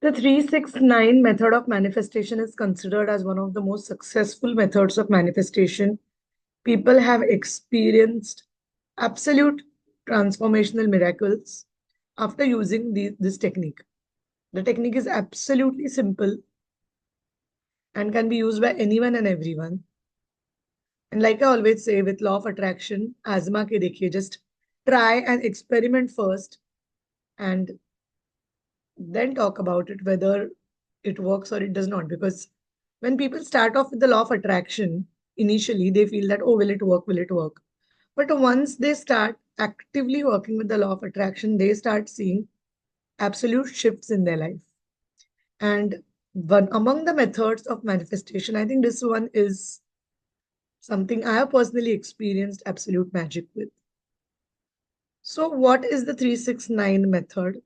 The 369 method of manifestation is considered as one of the most successful methods of manifestation. People have experienced absolute transformational miracles after using this technique. The technique is absolutely simple and can be used by anyone and everyone. And like I always say, with law of attraction, Azma ke dekhiye, just try and experiment first and then talk about it, whether it works or it does not. Because when people start off with the law of attraction, initially they feel that, oh, will it work? Will it work? But once they start actively working with the law of attraction, they start seeing absolute shifts in their life. And one among the methods of manifestation, I think this one is something I have personally experienced absolute magic with. So, what is the 369 method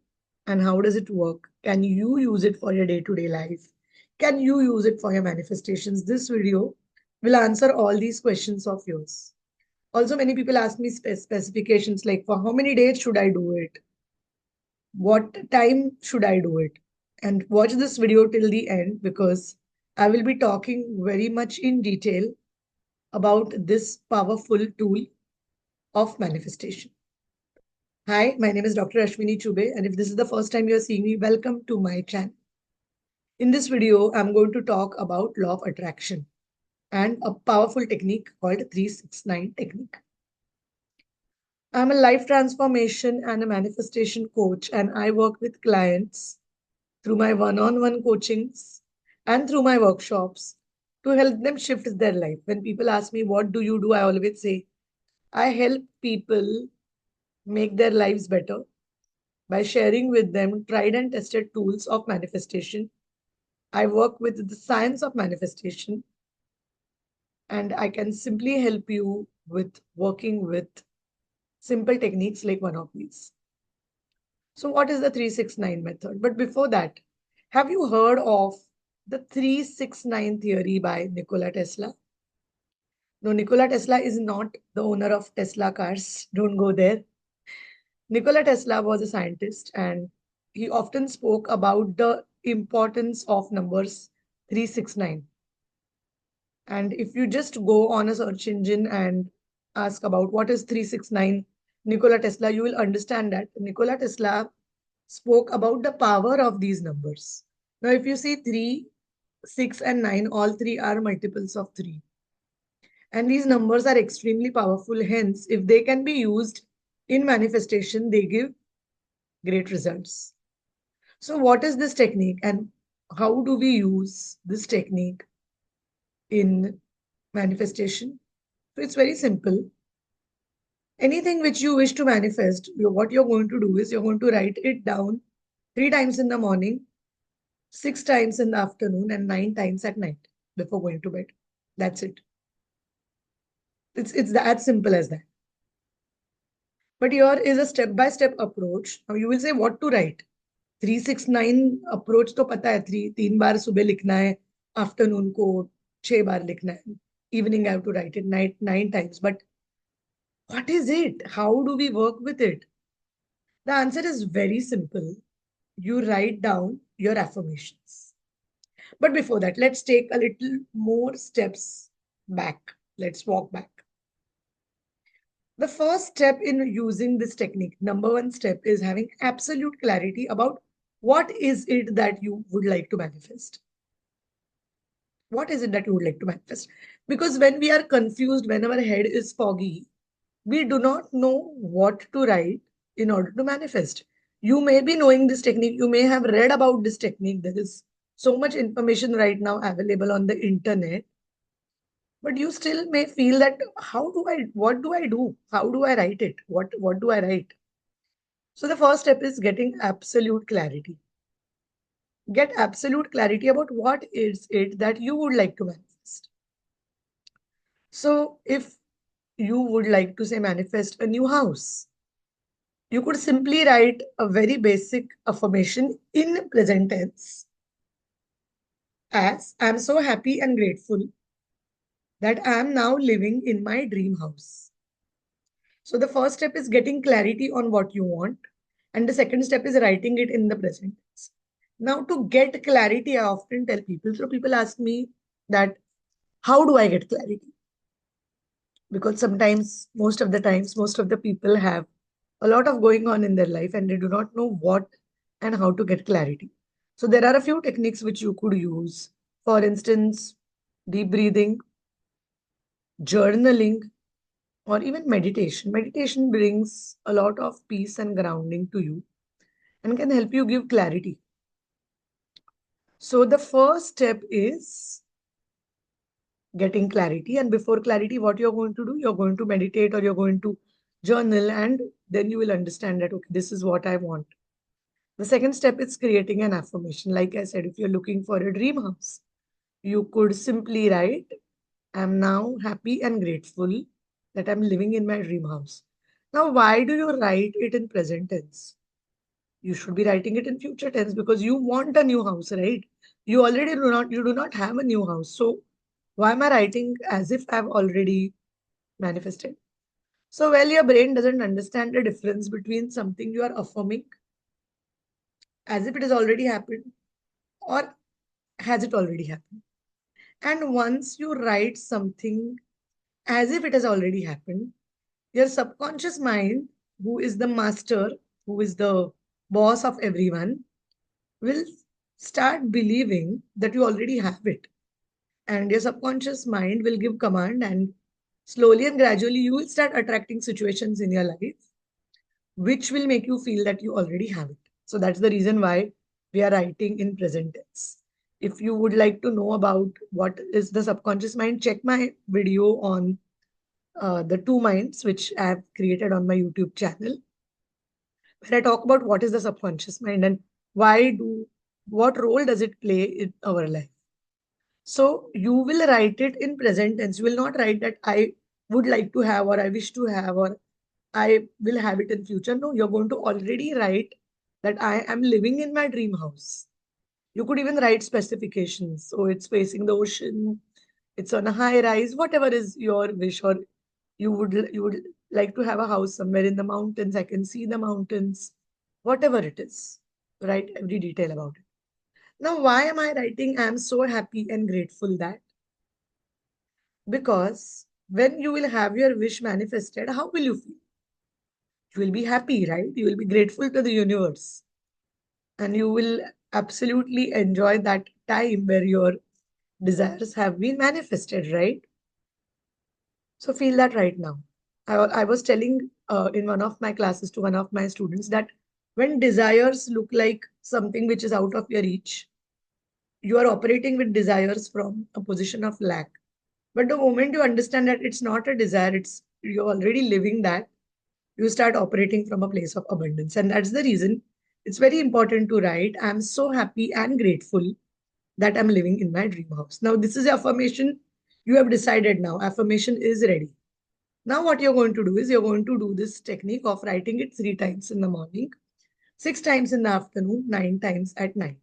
and how does it work? Can you use it for your day to day life? Can you use it for your manifestations? This video will answer all these questions of yours. Also, many people ask me specifications like for how many days should I do it? What time should I do it? And watch this video till the end because I will be talking very much in detail about this powerful tool of manifestation. Hi, my name is Dr. Ashwini Chube, and if this is the first time you're seeing me, welcome to my channel. In this video, I'm going to talk about law of attraction and a powerful technique called 369 technique. I'm a life transformation and a manifestation coach, and I work with clients through my one-on-one coachings and through my workshops to help them shift their life. When people ask me, what do you do? I always say, I help people make their lives better by sharing with them tried and tested tools of manifestation. I work with the science of manifestation, and I can simply help you with working with simple techniques like one of these. So, what is the 369 method? But before that, have you heard of the 369 theory by Nikola Tesla? No, Nikola Tesla is not the owner of Tesla cars. Don't go there. Nikola Tesla was a scientist and he often spoke about the importance of numbers 369. And if you just go on a search engine and ask about what is 369 Nikola Tesla, you will understand that Nikola Tesla spoke about the power of these numbers. Now, if you see 3, 6, and 9, all three are multiples of 3. And these numbers are extremely powerful. Hence, if they can be used in manifestation, they give great results. So, what is this technique and how do we use this technique in manifestation? So, it's very simple. Anything which you wish to manifest, what you're going to do is you're going to write it down 3 times in the morning, 6 times in the afternoon, and 9 times at night before going to bed. That's it. It's as simple as that. But here is a step-by-step approach. Now you will say what to write. 369 approach तो पता है 3 बार सुबह लिखना है, afternoon को 6 बार लिखना है, evening I have to write it 9 times. But what is it? How do we work with it? The answer is very simple. You write down your affirmations. But before that, let's take a little more steps back. Let's walk back. The first step in using this technique, number one step, is having absolute clarity about what is it that you would like to manifest. What is it that you would like to manifest? Because when we are confused, when our head is foggy, we do not know what to write in order to manifest. You may be knowing this technique, you may have read about this technique. There is so much information right now available on the internet, but you still may feel that what do I do? How do I write it? What do I write? So the first step is getting absolute clarity. Get absolute clarity about what is it that you would like to manifest. So if you would like to say manifest a new house, you could simply write a very basic affirmation in present tense as I'm so happy and grateful that I am now living in my dream house. So the first step is getting clarity on what you want. And the second step is writing it in the present tense. Now, to get clarity, I often tell people. So people ask me that, how do I get clarity? Because sometimes, most of the times, most of the people have a lot of going on in their life and they do not know what and how to get clarity. So there are a few techniques which you could use. For instance, deep breathing, journaling, or even meditation. Meditation brings a lot of peace and grounding to you and can help you give clarity. So the first step is getting clarity. And before clarity, what you're going to do, you're going to meditate or you're going to journal, and then you will understand that, okay, this is what I want. The second step is creating an affirmation. Like I said, if you're looking for a dream house, you could simply write, I'm now happy and grateful that I'm living in my dream house. Now, why do you write it in present tense? You should be writing it in future tense because you want a new house, right? You do not have a new house. So why am I writing as if I've already manifested? So, well, your brain doesn't understand the difference between something you are affirming as if it has already happened or has it already happened. And once you write something as if it has already happened, your subconscious mind, who is the master, who is the boss of everyone, will start believing that you already have it. And your subconscious mind will give command, and slowly and gradually you will start attracting situations in your life which will make you feel that you already have it. So that's the reason why we are writing in present tense. If you would like to know about what is the subconscious mind, check my video on the two minds, which I have created on my YouTube channel, where I talk about what is the subconscious mind and what role does it play in our life. So you will write it in present tense. You will not write that I would like to have, or I wish to have, or I will have it in future. No, you're going to already write that I am living in my dream house. You could even write specifications. So it's facing the ocean, it's on a high rise, whatever is your wish, or you would like to have a house somewhere in the mountains. I can see the mountains, whatever it is. Write every detail about it. Now, why am I writing? I'm so happy and grateful that, because when you will have your wish manifested, how will you feel? You will be happy, right? You will be grateful to the universe, and you will absolutely enjoy that time where your desires have been manifested, right? So feel that right now. I was telling in one of my classes to one of my students that when desires look like something which is out of your reach, you are operating with desires from a position of lack. But the moment you understand that it's not a desire, it's you're already living that, you start operating from a place of abundance. And that's the reason it's very important to write, I'm so happy and grateful that I'm living in my dream house. Now, this is affirmation you have decided now. Affirmation is ready. Now, what you're going to do is you're going to do this technique of writing it 3 times in the morning, 6 times in the afternoon, 9 times at night.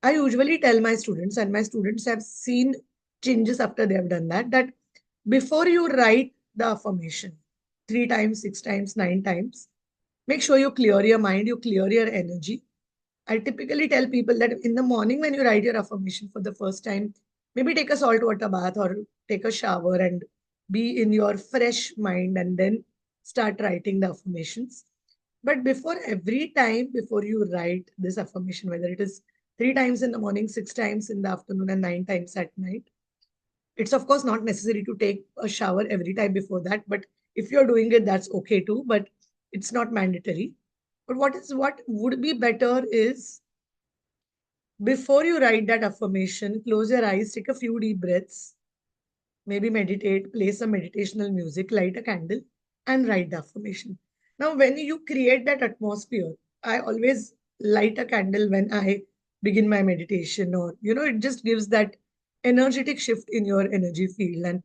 I usually tell my students, and my students have seen changes after they have done that, that before you write the affirmation 3 times, 6 times, 9 times, make sure you clear your mind, you clear your energy. I typically tell people that in the morning when you write your affirmation for the first time, maybe take a salt water bath or take a shower and be in your fresh mind and then start writing the affirmations. But before every time, before you write this affirmation, whether it is 3 times in the morning, 6 times in the afternoon, and 9 times at night, it's of course not necessary to take a shower every time before that. But if you're doing it, that's okay too. But it's not mandatory. But what would be better is before you write that affirmation, close your eyes, take a few deep breaths, maybe meditate, play some meditational music, light a candle, and write the affirmation. Now, when you create that atmosphere, I always light a candle when I begin my meditation, or, it just gives that energetic shift in your energy field. And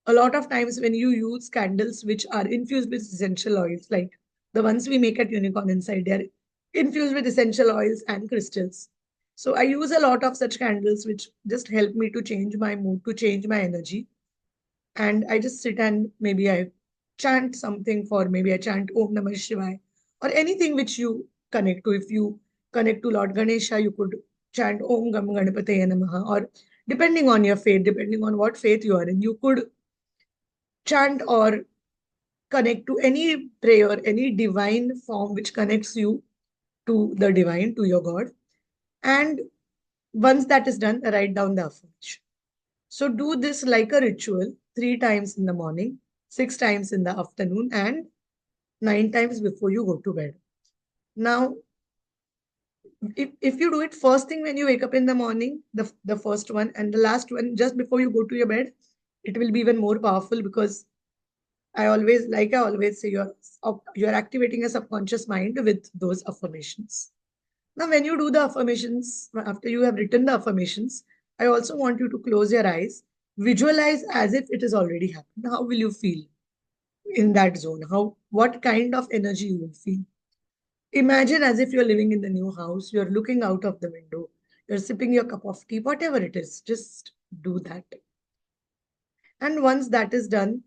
a lot of times, when you use candles which are infused with essential oils, like the ones we make at Unicorn Inside, they are infused with essential oils and crystals. So I use a lot of such candles which just help me to change my mood, to change my energy. And I just sit and maybe I chant something, for maybe I chant Om Namah Shivaya or anything which you connect to. If you connect to Lord Ganesha, you could chant Om Gam Ganapataye Namaha, or depending on your faith, depending on what faith you are in, you could chant or connect to any prayer, any divine form which connects you to the divine, to your God. And once that is done, write down the affirmation. So do this like a ritual 3 times in the morning, 6 times in the afternoon, and 9 times before you go to bed. Now, if you do it first thing when you wake up in the morning, the first one, and the last one just before you go to your bed, it will be even more powerful, because I always say, you're activating a subconscious mind with those affirmations. Now, when you do the affirmations, after you have written the affirmations, I also want you to close your eyes, visualize as if it has already happened. How will you feel in that zone? What kind of energy you will feel? Imagine as if you're living in the new house, you're looking out of the window, you're sipping your cup of tea, whatever it is, just do that. And once that is done,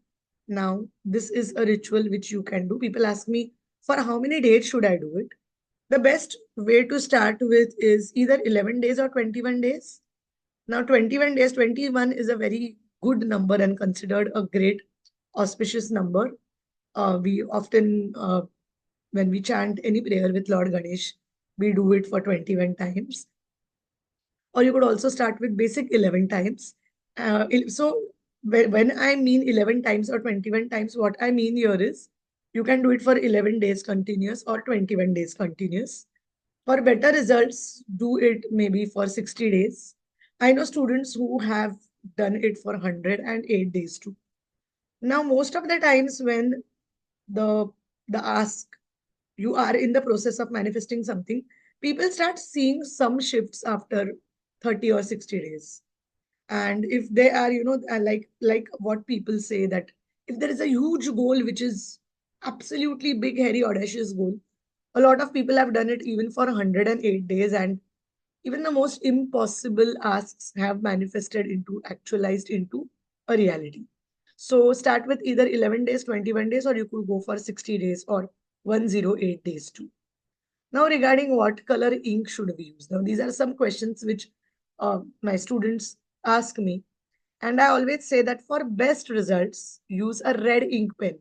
now this is a ritual which you can do. People ask me, for how many days should I do it? The best way to start with is either 11 days or 21 days. Now, 21 days, 21 is a very good number and considered a great auspicious number. We often, when we chant any prayer with Lord Ganesh, we do it for 21 times. Or you could also start with basic 11 times. So when I mean 11 times or 21 times, what I mean here is you can do it for 11 days continuous or 21 days continuous. For better results, do it maybe for 60 days. I know students who have done it for 108 days too. Now, most of the times when the the ask, you are in the process of manifesting something, people start seeing some shifts after 30 or 60 days. And if they are, like what people say, that if there is a huge goal which is absolutely big, hairy, audacious goal, a lot of people have done it even for 108 days, and even the most impossible asks have manifested into, actualized into a reality. So start with either 11 days, 21 days, or you could go for 60 days or 108 days too. Now, regarding what color ink should we use? Now, these are some questions which my students ask me. And I always say that for best results, use a red ink pen.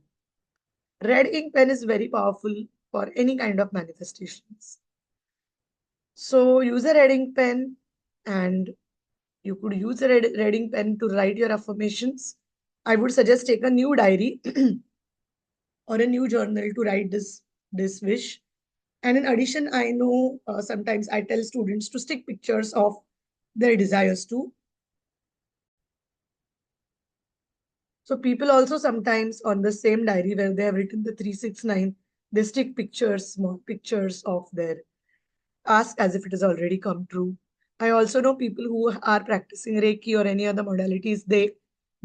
Red ink pen is very powerful for any kind of manifestations. So use a red ink pen, and you could use a red ink pen to write your affirmations. I would suggest take a new diary or a new journal to write this wish. And in addition, I know sometimes I tell students to stick pictures of their desires too. So people also sometimes on the same diary where they have written the 369, they stick pictures, small pictures of their ask as if it has already come true. I also know people who are practicing Reiki or any other modalities, they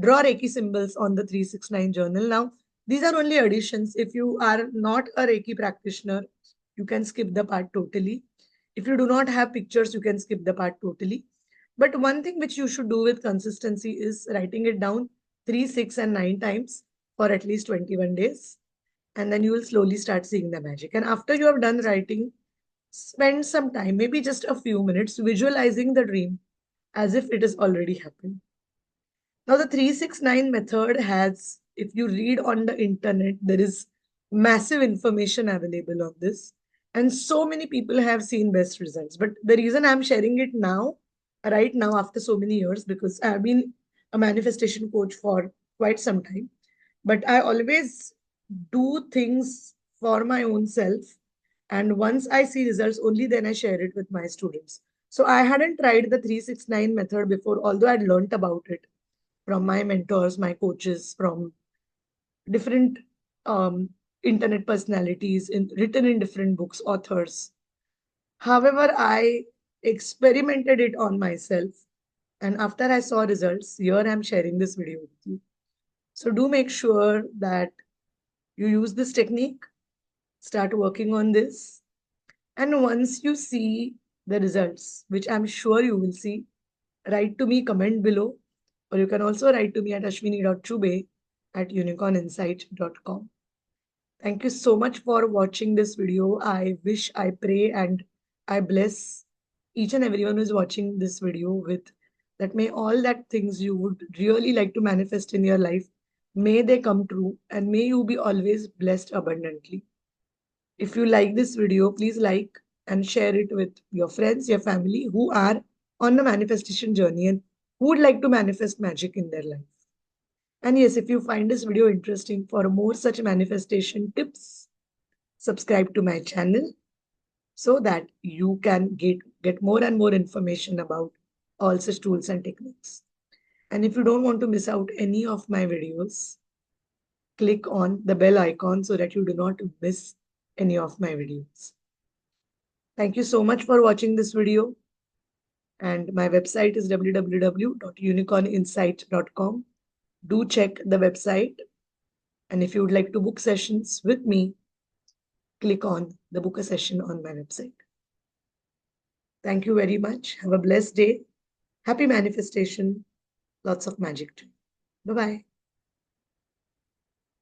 draw Reiki symbols on the 369 journal. Now, these are only additions. If you are not a Reiki practitioner, you can skip the part totally. If you do not have pictures, you can skip the part totally. But one thing which you should do with consistency is writing it down 3, 6, and 9 times for at least 21 days. And then you will slowly start seeing the magic. And after you have done writing, spend some time, maybe just a few minutes, visualizing the dream as if it has already happened. Now, the 369 method has, if you read on the internet, there is massive information available on this. And so many people have seen best results. But the reason I'm sharing it now, right now, after so many years, because I've been a manifestation coach for quite some time. But I always do things for my own self. And once I see results, only then I share it with my students. So I hadn't tried the 369 method before, although I'd learned about it from my mentors, my coaches, from different internet personalities, written in different books, authors. However, I experimented it on myself. And after I saw results, here I'm sharing this video with you. So do make sure that you use this technique, start working on this. And once you see the results, which I'm sure you will see, write to me, comment below, or you can also write to me at ashwini.chube@unicorninsight.com. Thank you so much for watching this video. I wish, I pray, and I bless each and everyone who is watching this video with that may all that things you would really like to manifest in your life, may they come true and may you be always blessed abundantly. If you like this video, please like and share it with your friends, your family who are on the manifestation journey and who would like to manifest magic in their life. And yes, if you find this video interesting for more such manifestation tips, subscribe to my channel so that you can get more and more information about all such tools and techniques. And if you don't want to miss out any of my videos, click on the bell icon so that you do not miss any of my videos. Thank you so much for watching this video. And my website is www.unicorninsight.com. Do check the website. And if you would like to book sessions with me, click on the book a session on my website. Thank you very much. Have a blessed day. Happy manifestation. Lots of magic too. Bye-bye.